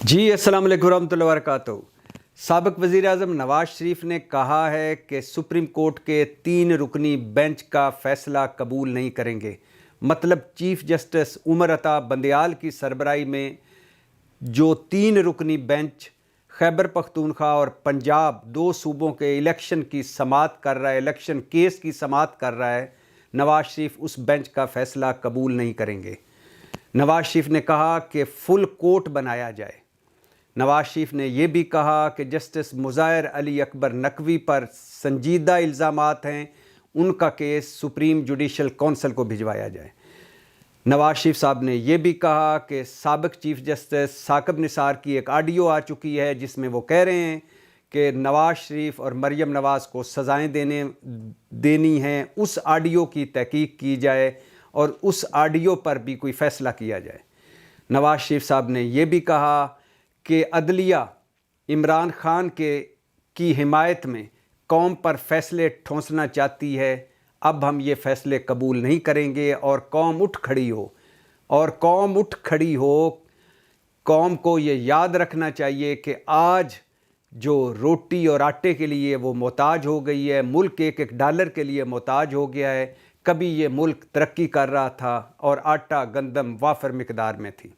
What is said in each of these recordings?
जी अस्सलाम वालेकुम रहमतुल्लाहि व बरकातहू। साबिक वज़ीर-ए-आज़म नवाज शरीफ ने कहा है कि सुप्रीम कोर्ट के 3 रुकनी बेंच का फ़ैसला कबूल नहीं करेंगे। मतलब चीफ जस्टिस उमर अता बंदयाल की सरबराही में जो 3 रुकनी बेंच खैबर पख्तूनख्वा और पंजाब 2 सूबों के इलेक्शन की समाअत कर रहा है, इलेक्शन केस की समाअत कर रहा है, नवाज शरीफ उस बेंच का फ़ैसला कबूल नहीं करेंगे। नवाज शरीफ ने कहा कि फुल कोर्ट बनाया जाए। नवाज शरीफ ने यह भी कहा कि जस्टिस मुज़ाहिर अली अकबर नकवी पर संजीदा इल्ज़ामात हैं, उनका केस सुप्रीम जुडिशल कौंसिल को भिजवाया जाए। नवाज शरीफ साहब ने यह भी कहा कि साबिक चीफ जस्टिस साकिब निसार की एक ऑडियो आ चुकी है जिसमें वो कह रहे हैं कि नवाज शरीफ और मरियम नवाज़ को सज़ाएँ देनी हैं, उस ऑडियो की तहकीक की जाए और उस ऑडियो पर भी कोई फ़ैसला किया जाए। नवाज शरीफ साहब ने यह भी कहा कि अदलिया इमरान खान की हिमायत में कौम पर फ़ैसले ठोंसना चाहती है। अब हम ये फ़ैसले कबूल नहीं करेंगे और कौम उठ खड़ी हो। कौम को ये याद रखना चाहिए कि आज जो रोटी और आटे के लिए वो मोहताज हो गई है, मुल्क एक डॉलर के लिए मोहताज हो गया है। कभी ये मुल्क तरक्की कर रहा था और आटा गंदम वाफर मिकदार में थी।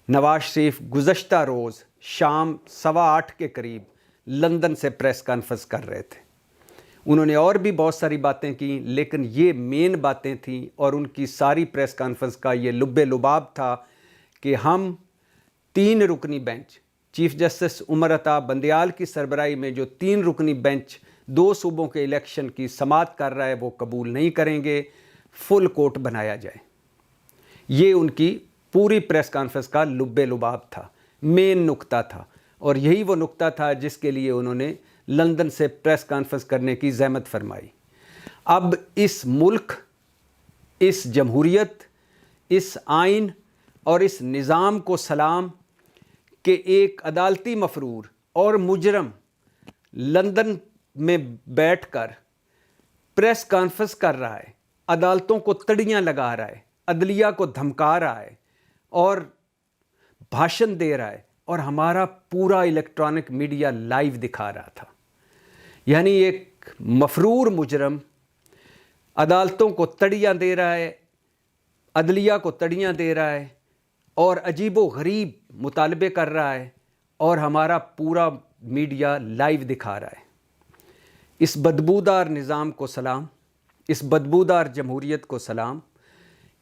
नवाज शरीफ गुज़श्ता रोज़ शाम 8:15 के करीब लंदन से प्रेस कॉन्फ्रेंस कर रहे थे। उन्होंने और भी बहुत सारी बातें की, लेकिन ये मेन बातें थीं और उनकी सारी प्रेस कॉन्फ्रेंस का ये लुब्बे लुबाब था कि हम 3 रुकनी bench, chief justice Umar Ata Bandial की सरबराही में जो 3 रुकनी बेंच 2 सूबों के इलेक्शन की समाअत कर रहा है वो कबूल नहीं करेंगे, फुल कोर्ट बनाया जाए। ये उनकी पूरी प्रेस कॉन्फ्रेंस का लुब्बे लुबाब था, मेन नुक्ता था, और यही वो नुक्ता था जिसके लिए उन्होंने लंदन से प्रेस कॉन्फ्रेंस करने की ज़हमत फरमाई। अब इस मुल्क, इस जमहूरियत, इस आइन और इस निज़ाम को सलाम कि एक अदालती मफरूर और मुजरम लंदन में बैठकर प्रेस कॉन्फ्रेंस कर रहा है, अदालतों को तड़ियाँ लगा रहा है, अदलिया को धमका रहा है और भाषण दे रहा है, और हमारा पूरा इलेक्ट्रॉनिक मीडिया लाइव दिखा रहा था। यानी एक मफरूर मुजरम अदालतों को तड़ियाँ दे रहा है, अदलिया को तड़ियाँ दे रहा है और अजीबो गरीब मुतालबे कर रहा है, और हमारा पूरा मीडिया लाइव दिखा रहा है। इस बदबूदार निज़ाम को सलाम, इस बदबूदार जमहूरियत को सलाम,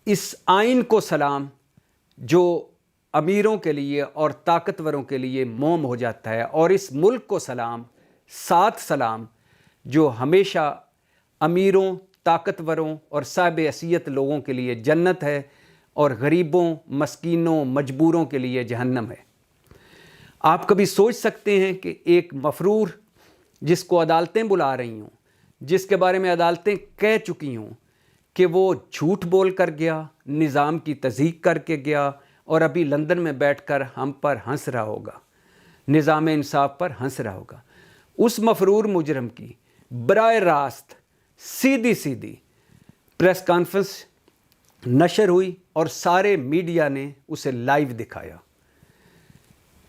इस आइन को सलाम जो अमीरों के लिए और ताकतवरों के लिए मोम हो जाता है, और इस मुल्क को सलाम, साथ सलाम जो हमेशा अमीरों, ताकतवरों और साहिब हैसियत लोगों के लिए जन्नत है और गरीबों, मस्कीनों, मजबूरों के लिए जहन्नम है। आप कभी सोच सकते हैं कि एक मफरूर जिसको अदालतें बुला रही हों, जिसके बारे में अदालतें कह चुकी हों कि वो झूठ बोल कर गया, निज़ाम की तज़हीक करके गया और अभी लंदन में बैठकर हम पर हंस रहा होगा, निज़ाम इंसाफ पर हंस रहा होगा। उस मफरूर मुजरम की बराह रास्त सीधी प्रेस कॉन्फ्रेंस नशर हुई और सारे मीडिया ने उसे लाइव दिखाया।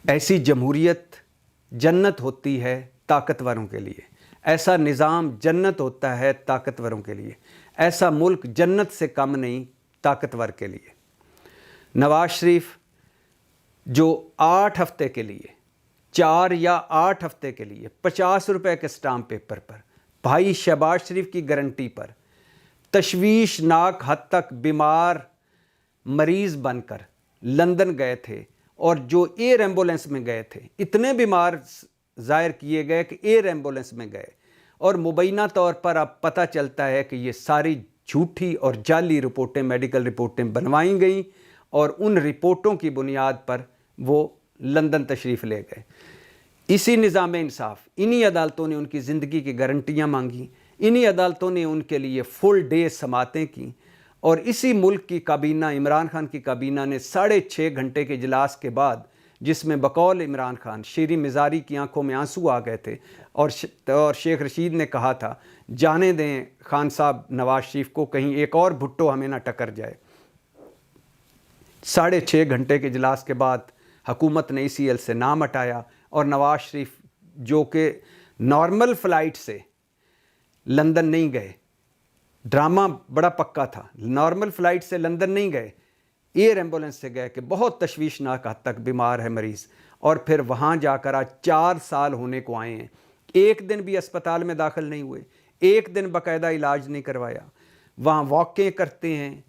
ऐसी जमहूरियत जन्नत होती है ताकतवरों के लिए, ऐसा निज़ाम जन्नत होता है ताकतवरों के लिए, ऐसा मुल्क जन्नत से कम नहीं ताकतवर के लिए। नवाज शरीफ जो 8 हफ्ते के लिए, 4 या 8 हफ्ते के लिए 50 रुपए के स्टाम्प पेपर पर भाई शहबाज शरीफ की गारंटी पर तशवीशनाक हद तक बीमार मरीज़ बनकर लंदन गए थे, और जो एयर एम्बुलेंस में गए थे, इतने बीमार ज़ाहिर किए गए कि एयर एम्बुलेंस में गए, और मुबैना तौर पर अब पता चलता है कि ये सारी झूठी और जाली रिपोर्टें, मेडिकल रिपोर्टें बनवाई गई और उन रिपोर्टों की बुनियाद पर वो लंदन तशरीफ़ ले गए। इसी निज़ाम इंसाफ, इन्हीं अदालतों ने उनकी ज़िंदगी की गारंटियाँ मांगी, इन्हीं अदालतों ने उनके लिए फुल डे समातें की, और इसी मुल्क की काबीना, इमरान खान की काबीना ने 6.5 घंटे के इजलास के बाद, जिसमें बकौल इमरान खान शीरी मिज़ारी की आंखों में आंसू आ गए थे और शेख रशीद ने कहा था जाने दें खान साहब नवाज शरीफ को, कहीं एक और भुट्टो हमें ना टकर जाए। 6.5 घंटे के इजलास के बाद हुकूमत ने ECL से नाम हटाया और नवाज शरीफ जो कि नॉर्मल फ़्लाइट से लंदन नहीं गए, ड्रामा बड़ा पक्का था, नॉर्मल फ़्लाइट से लंदन नहीं गए, एयर एम्बुलेंस से गए कि बहुत तशवीशनाक हद तक बीमार है मरीज़, और फिर वहाँ जाकर आज 4 साल होने को आए हैं, एक दिन भी अस्पताल में दाखिल नहीं हुए, एक दिन बाकायदा इलाज नहीं करवाया, वहाँ वॉकें करते हैं,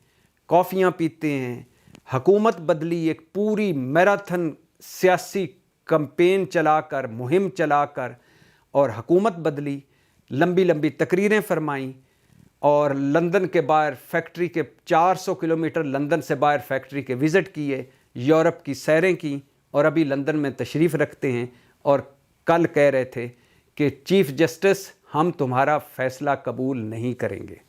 कॉफ़ियाँ पीते हैं। हुकूमत बदली, एक पूरी मैराथन सियासी कैंपेन चलाकर, मुहिम चलाकर, और हुकूमत बदली, लंबी लंबी तकरीरें फरमाईं, और लंदन के बाहर फैक्ट्री के 400 किलोमीटर लंदन से बाहर फैक्ट्री के विज़िट किए, यूरोप की सैरें की, और अभी लंदन में तशरीफ़ रखते हैं। और कल कह रहे थे कि चीफ़ जस्टिस हम तुम्हारा फ़ैसला कबूल नहीं करेंगे।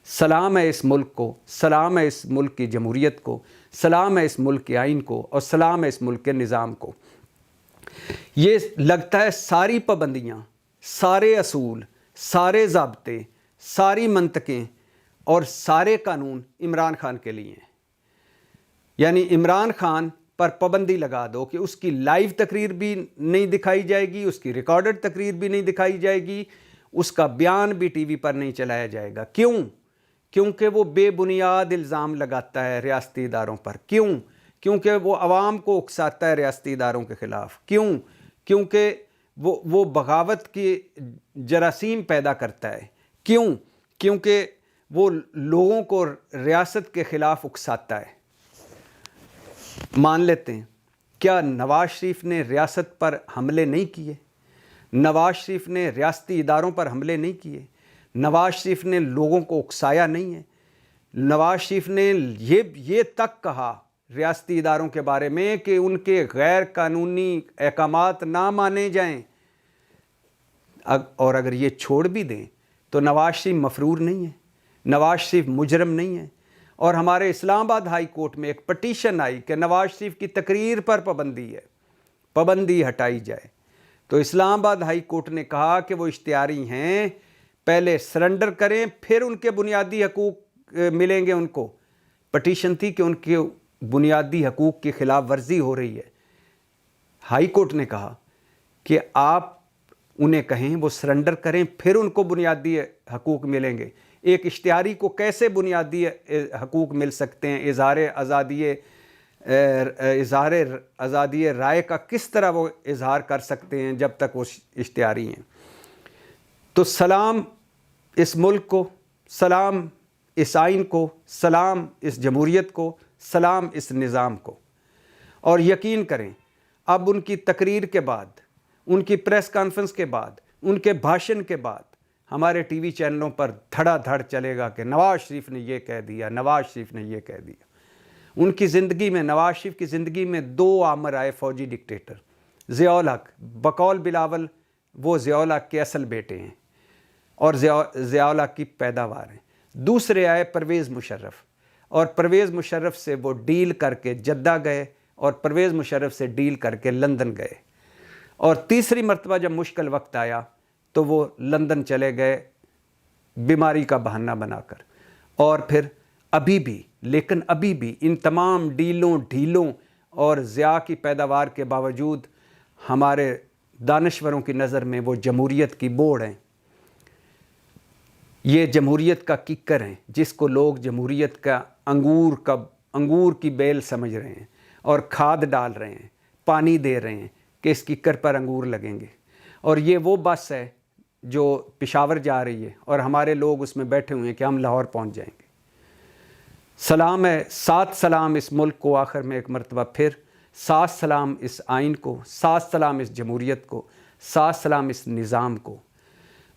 सलाम है इस मुल्क को, सलाम है इस मुल्क की जमहूरियत को, सलाम है इस मुल्क के आइन को, और सलाम है इस मुल्क के निज़ाम को। ये लगता है सारी पाबंदियाँ, सारे असूल, सारे ज़ाब्ते, सारी मंतकें और सारे कानून इमरान खान के लिए हैं। यानी इमरान खान पर पाबंदी लगा दो कि उसकी लाइव तकरीर भी नहीं दिखाई जाएगी, उसकी रिकॉर्डेड तकरीर भी नहीं दिखाई जाएगी, उसका बयान भी टीवी पर नहीं चलाया जाएगा। क्यों? क्योंकि वो बेबुनियाद इल्ज़ाम लगाता है रियासती इदारों पर। क्यों? क्योंकि वो अवाम को उकसाता है रियासती इदारों के ख़िलाफ़। क्यों? क्योंकि वो बगावत की जरासीम पैदा करता है। क्यों? क्योंकि वो लोगों को रियासत के ख़िलाफ़ उकसाता है। मान लेते हैं, क्या नवाज शरीफ ने रियासत पर हमले नहीं किए? नवाज शरीफ ने रियासती इदारों पर हमले नहीं किए? नवाज शरीफ ने लोगों को उकसाया नहीं है? नवाज शरीफ ने ये तक कहा रियासती इदारों के बारे में कि उनके गैर कानूनी अहकामात ना माने जाएं, और अगर ये छोड़ भी दें तो नवाज शरीफ मफरूर नहीं है, नवाज शरीफ मुजरम नहीं है। और हमारे इस्लामाबाद हाई कोर्ट में एक पटिशन आई कि नवाज शरीफ की तकरीर पर पाबंदी है, पाबंदी हटाई जाए। तो इस्लामाबाद हाई कोर्ट ने कहा कि वो इख्तियारी हैं, पहले सरेंडर करें फिर उनके बुनियादी हकूक़ मिलेंगे उनको। पटिशन थी कि उनके बुनियादी हकूक़ की ख़िलाफ़ वर्जी हो रही है। हाई कोर्ट ने कहा कि आप उन्हें कहें वो सरेंडर करें फिर उनको बुनियादी हकूक़ मिलेंगे। एक इश्तिहारी को कैसे बुनियादी हकूक़ मिल सकते हैं? इज़हार आज़ादी राय का किस तरह वो इज़हार कर सकते हैं जब तक वो इश्तिहारी हैं? तो सलाम इस मुल्क को, सलाम इस आइन को, सलाम इस जमहूरियत को, सलाम इस निज़ाम को। और यकीन करें, अब उनकी तकरीर के बाद, उनकी प्रेस कॉन्फ्रेंस के बाद, उनके भाषण के बाद हमारे टीवी चैनलों पर धड़ाधड़ चलेगा कि नवाज शरीफ ने ये कह दिया, नवाज शरीफ ने ये कह दिया। उनकी ज़िंदगी में, नवाज शरीफ की ज़िंदगी में 2 आमर आए फ़ौजी डिक्टेटर। ज़ियाउल हक, बकौल बिलावल वो ज़ियाउल हक के असल बेटे हैं और ज़ियाउल हक की पैदावार हैं। दूसरे आए परवेज़ मुशर्रफ, और परवेज़ मुशर्रफ से वो डील करके जद्दा गए, और परवेज़ मुशर्रफ से डील करके लंदन गए, और तीसरी मरतबा जब मुश्किल वक्त आया तो वो लंदन चले गए बीमारी का बहाना बनाकर। और फिर अभी भी, लेकिन अभी भी इन तमाम ढीलों और ज़िया की पैदावार के बावजूद हमारे दानश्वरों की नज़र में वो जमहूरियत की बोर्ड हैं। ये जमहूरियत का किक्कर हैं जिसको लोग जमहूरियत का अंगूर की बेल समझ रहे हैं, और खाद डाल रहे हैं, पानी दे रहे हैं कि इस किक्कर पर अंगूर लगेंगे। और ये वो बस है जो पेशावर जा रही है, और हमारे लोग उसमें बैठे हुए हैं कि हम लाहौर पहुंच जाएंगे। सलाम है, 7 सलाम इस मुल्क को, आखिर में एक मरतबा फिर 7 सलाम इस आइन को, 7 सलाम इस जमहूरियत को, 7 सलाम इस निज़ाम को।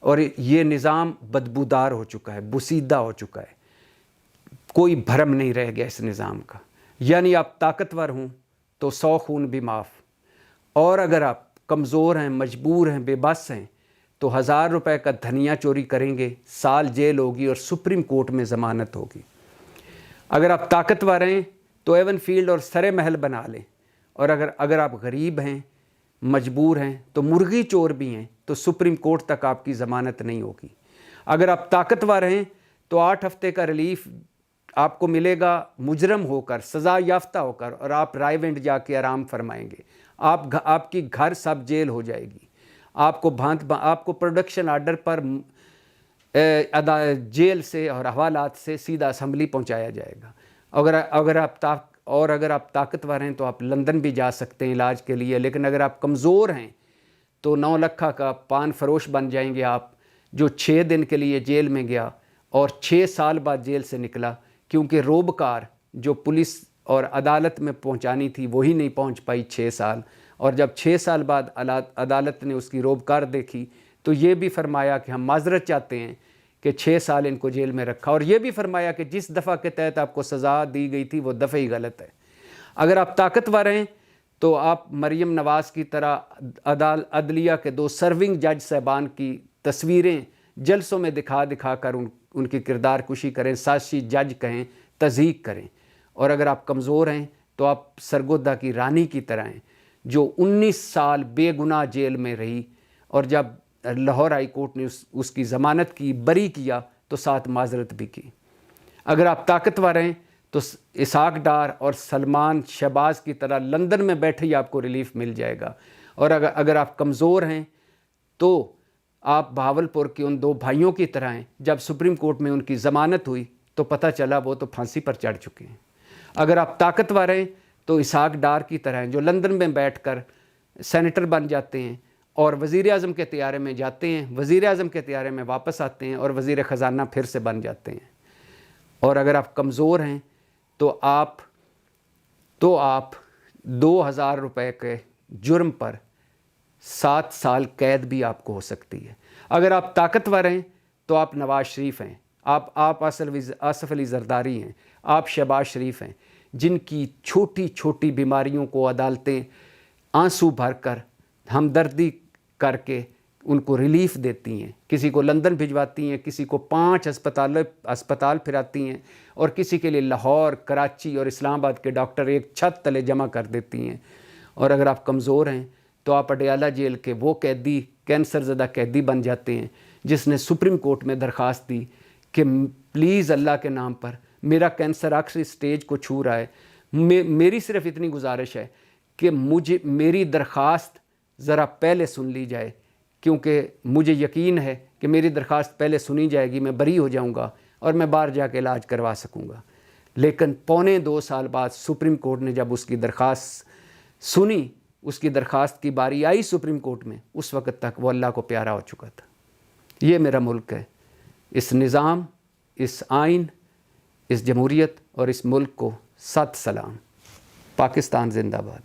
और ये निज़ाम बदबूदार हो चुका है, बुसीदा हो चुका है, कोई भरम नहीं रह गया इस निज़ाम का। यानी आप ताकतवर हों तो 100 खून भी माफ़, और अगर आप कमज़ोर हैं, मजबूर हैं, बेबस हैं तो 1000 रुपए का धनिया चोरी करेंगे, साल जेल होगी और सुप्रीम कोर्ट में ज़मानत होगी। अगर आप ताकतवर हैं तो एवन फील्ड और सरे महल बना लें, और अगर आप गरीब हैं, मजबूर हैं, तो मुर्गी चोर भी हैं तो सुप्रीम कोर्ट तक आपकी ज़मानत नहीं होगी। अगर आप ताकतवर हैं तो 8 हफ्ते का रिलीफ आपको मिलेगा मुजरम होकर, सज़ा याफ्ता होकर, और आप रायविंड जाके आराम फरमाएंगे। आपकी घर सब जेल हो जाएगी। आपको प्रोडक्शन आर्डर पर जेल से और हवालात से सीधा असम्बली पहुंचाया जाएगा। अगर आप ताकतवर हैं तो आप लंदन भी जा सकते हैं इलाज के लिए, लेकिन अगर आप कमज़ोर हैं तो 9 लाख का पान फरोश बन जाएंगे आप, जो 6 दिन के लिए जेल में गया और 6 साल बाद जेल से निकला, क्योंकि रोबकार जो पुलिस और अदालत में पहुंचानी थी वही नहीं पहुंच पाई 6 साल। और जब 6 साल बाद अदालत ने उसकी रोबकार देखी तो ये भी फरमाया कि हम माजरत चाहते हैं कि 6 साल इनको जेल में रखा, और ये भी फरमाया कि जिस दफ़ा के तहत आपको सज़ा दी गई थी वो दफ़े ही गलत है। अगर आप ताकतवर हैं तो आप मरीम नवाज़ की तरह अदलिया के 2 सर्विंग जज साहबान की तस्वीरें जलसों में दिखा कर उनकी किरदार कुशी करें, साजिशी जज कहें, तज़हीक करें। और अगर आप कमज़ोर हैं तो आप सरगोदा की रानी की तरह हैं, जो 19 साल बेगुनाह जेल में रही, और जब लाहौर हाई कोर्ट ने उसकी ज़मानत की, बरी किया, तो साथ माजरत भी की। अगर आप ताकतवर हैं तो इसाक डार और सलमान शहबाज की तरह लंदन में बैठे ही आपको रिलीफ मिल जाएगा। और अगर आप कमज़ोर हैं तो आप बहावलपुर के उन 2 भाइयों की तरह हैं, जब सुप्रीम कोर्ट में उनकी ज़मानत हुई तो पता चला वो तो फांसी पर चढ़ चुके हैं। अगर आप ताकतवर हैं तो इसाक डार की तरह हैं, जो लंदन में बैठकर सेनेटर बन जाते हैं और वज़ीर आज़म के तियारे में जाते हैं, वज़ीर आज़म के तियारे में वापस आते हैं और वज़ीर ख़जाना फिर से बन जाते हैं। और अगर आप कमज़ोर हैं तो आप 2000 रुपए के जुर्म पर 7 साल कैद भी आपको हो सकती है। अगर आप ताकतवर हैं तो आप नवाज़ शरीफ हैं, आप आसिफ अली जरदारी हैं, आप शहबाज शरीफ हैं, जिनकी छोटी छोटी बीमारियों को अदालतें आंसू भरकर हमदर्दी करके उनको रिलीफ देती हैं। किसी को लंदन भिजवाती हैं, किसी को 5 अस्पताल फिराती हैं, और किसी के लिए लाहौर, कराची और इस्लामाबाद के डॉक्टर एक छत तले जमा कर देती हैं। और अगर आप कमज़ोर हैं तो आप अडयाला जेल के वो कैदी, कैंसर ज़दा कैदी बन जाते हैं, जिसने सुप्रीम कोर्ट में दरख्वास्त दी कि प्लीज़ अल्लाह के नाम पर, मेरा कैंसर आखिरी स्टेज को छू रहा है, मेरी सिर्फ इतनी गुजारिश है कि मेरी दरख्वास्त ज़रा पहले सुन ली जाए, क्योंकि मुझे यकीन है कि मेरी दरख्वास्त पहले सुनी जाएगी, मैं बरी हो जाऊंगा और मैं बाहर जाके इलाज करवा सकूंगा। लेकिन 2.25 साल बाद सुप्रीम कोर्ट ने जब उसकी दरख्वास्त सुनी, उसकी दरख्वास्त की बारी आई सुप्रीम कोर्ट में, उस वक़्त तक वो अल्लाह को प्यारा हो चुका था। ये मेरा मुल्क है। इस निज़ाम, इस आइन, इस जमहूरियत और इस मुल्क को सत सलाम। पाकिस्तान जिंदाबाद।